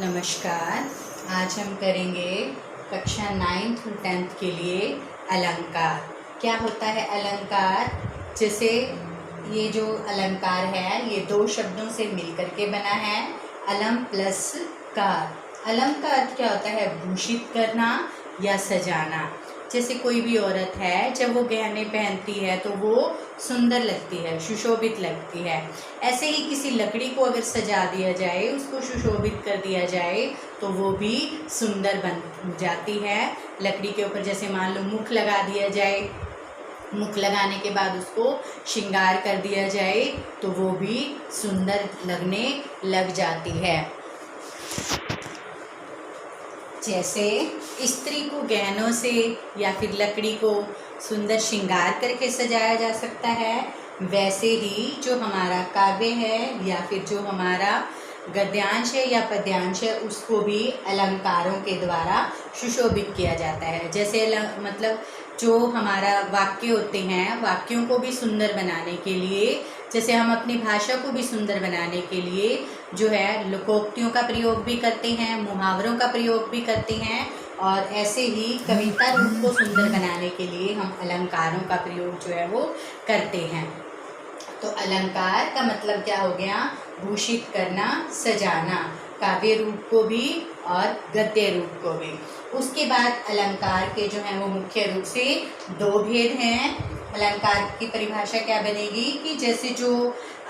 नमस्कार। आज हम करेंगे कक्षा 9th और 10th के लिए अलंकार। क्या होता है अलंकार? जैसे ये जो अलंकार है ये दो शब्दों से मिलकर के बना है, अलम प्लस कार। अलम का अर्थ क्या होता है? भूषित करना या सजाना। जैसे कोई भी औरत है जब वो गहने पहनती है तो वो सुंदर लगती है, सुशोभित लगती है। ऐसे ही किसी लकड़ी को अगर सजा दिया जाए, उसको सुशोभित कर दिया जाए तो वो भी सुंदर बन जाती है। लकड़ी के ऊपर जैसे मान लो मुख लगा दिया जाए, मुख लगाने के बाद उसको श्रृंगार कर दिया जाए तो वो भी सुंदर लगने लग जाती है। जैसे स्त्री को गहनों से या फिर लकड़ी को सुंदर श्रृंगार करके सजाया जा सकता है, वैसे ही जो हमारा काव्य है या फिर जो हमारा गद्यांश है या पद्यांश है उसको भी अलंकारों के द्वारा सुशोभित किया जाता है। जैसे मतलब जो हमारा वाक्य होते हैं, वाक्यों को भी सुंदर बनाने के लिए, जैसे हम अपनी भाषा को भी सुंदर बनाने के लिए जो है लोकोक्तियों का प्रयोग भी करते हैं, मुहावरों का प्रयोग भी करते हैं, और ऐसे ही कविता रूप को सुंदर बनाने के लिए हम अलंकारों का प्रयोग जो है वो करते हैं। तो अलंकार का मतलब क्या हो गया? भूषित करना, सजाना, काव्य रूप को भी और गद्य रूप को भी। उसके बाद अलंकार के जो हैं वो मुख्य रूप से दो भेद हैं। अलंकार की परिभाषा क्या बनेगी कि जैसे जो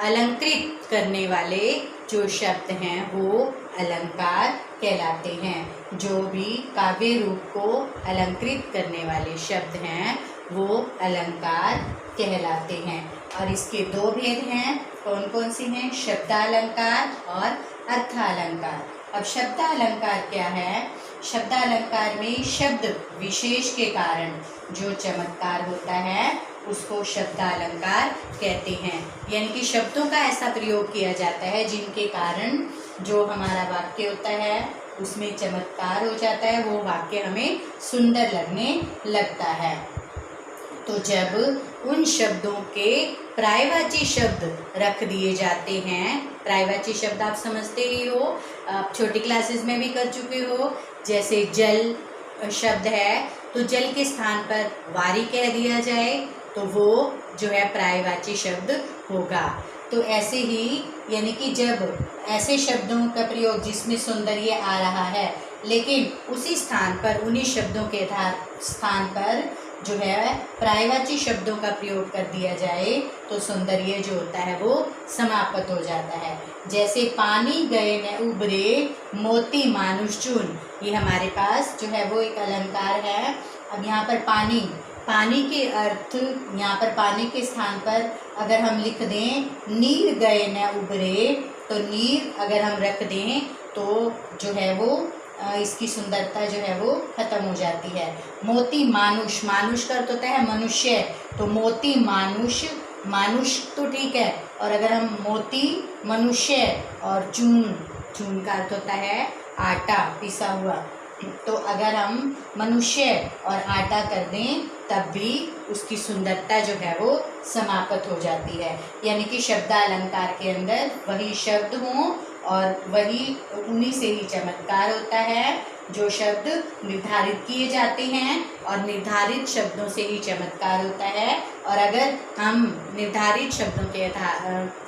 अलंकृत करने वाले जो शब्द हैं वो अलंकार कहलाते हैं। जो भी काव्य रूप को अलंकृत करने वाले शब्द हैं वो अलंकार कहलाते हैं। और इसके दो भेद हैं, कौन कौन सी हैं? शब्दालंकार और अर्थालंकार। अब शब्दालंकार क्या है? शब्दालंकार में शब्द विशेष के कारण जो चमत्कार होता है उसको शब्दालंकार कहते हैं। यानी कि शब्दों का ऐसा प्रयोग किया जाता है जिनके कारण जो हमारा वाक्य होता है उसमें चमत्कार हो जाता है, वो वाक्य हमें सुंदर लगने लगता है। तो जब उन शब्दों के पर्यायवाची शब्द रख दिए जाते हैं, पर्यायवाची शब्द आप समझते ही हो, आप छोटी क्लासेस में भी कर चुके हो। जैसे जल शब्द है तो जल के स्थान पर वारी कह दिया जाए तो वो जो है पर्यायवाची शब्द होगा। तो ऐसे ही यानी कि जब ऐसे शब्दों का प्रयोग जिसमें सौंदर्य आ रहा है लेकिन उसी स्थान पर, उन्हीं शब्दों के स्थान पर जो है पर्यायवाची शब्दों का प्रयोग कर दिया जाए तो सौंदर्य जो होता है वो समाप्त हो जाता है। जैसे पानी गए न उबरे मोती मानुष चून, ये हमारे पास जो है वो एक अलंकार है। अब यहाँ पर पानी के अर्थ, यहाँ पर पानी के स्थान पर अगर हम लिख दें नीर गए न उबरे, तो नीर अगर हम रख दें तो जो है वो इसकी सुंदरता जो है वो खत्म हो जाती है। मोती मानुष, मानुष का अर्थ होता है मनुष्य, तो मोती मानुष, मानुष तो ठीक है, और अगर हम मोती मनुष्य और चून का अर्थ होता है आटा पिसा हुआ, तो अगर हम मनुष्य और आटा कर दें तब भी उसकी सुंदरता जो है वो समाप्त हो जाती है। यानी कि शब्दालंकार के अंदर वही शब्द हों और वही उन्हीं से ही चमत्कार होता है। जो शब्द निर्धारित किए जाते हैं और निर्धारित शब्दों से ही चमत्कार होता है, और अगर हम निर्धारित शब्दों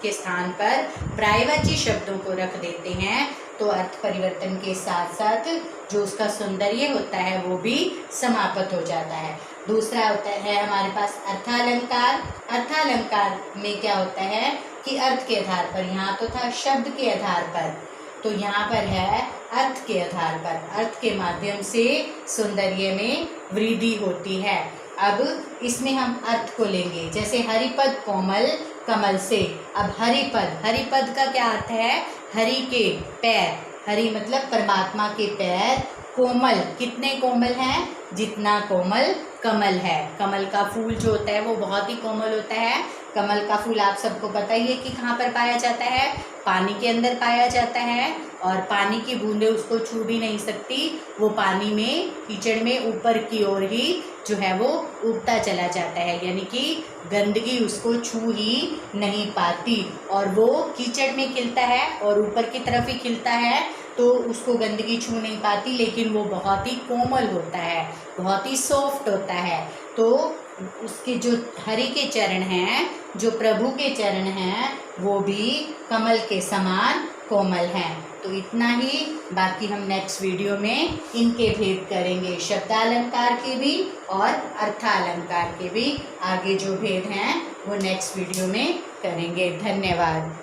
के स्थान पर पर्यायवाची शब्दों को रख देते हैं तो अर्थ परिवर्तन के साथ साथ जो उसका सौंदर्य होता है वो भी समाप्त हो जाता है। दूसरा होता है हमारे पास अर्थालंकार। अर्थालंकार में क्या होता है कि अर्थ के आधार पर, यहाँ तो था शब्द के आधार पर, तो यहाँ पर है अर्थ के आधार पर, अर्थ के माध्यम से सौंदर्य में वृद्धि होती है। अब इसमें हम अर्थ को लेंगे, जैसे हरिपद कोमल कमल से। अब हरिपद का क्या अर्थ है? हरि के पैर, हरि मतलब परमात्मा के पैर, कोमल, कितने कोमल हैं? जितना कोमल कमल है। कमल का फूल जो होता है वो बहुत ही कोमल होता है। कमल का फूल आप सबको पता ही है कि कहाँ पर पाया जाता है? पानी के अंदर पाया जाता है, और पानी की बूंदें उसको छू भी नहीं सकती, वो पानी में कीचड़ में ऊपर की ओर ही जो है वो उगता चला जाता है, यानी कि गंदगी उसको छू ही नहीं पाती, और वो कीचड़ में खिलता है और ऊपर की तरफ ही खिलता है। तो उसको गंदगी छू नहीं पाती, लेकिन वो बहुत ही कोमल होता है, बहुत ही सॉफ्ट होता है। तो उसके जो हरि के चरण हैं, जो प्रभु के चरण हैं, वो भी कमल के समान कोमल हैं। तो इतना ही, बाकी हम नेक्स्ट वीडियो में इनके भेद करेंगे, शब्दालंकार के भी और अर्थालंकार के भी। आगे जो भेद हैं वो नेक्स्ट वीडियो में करेंगे। धन्यवाद।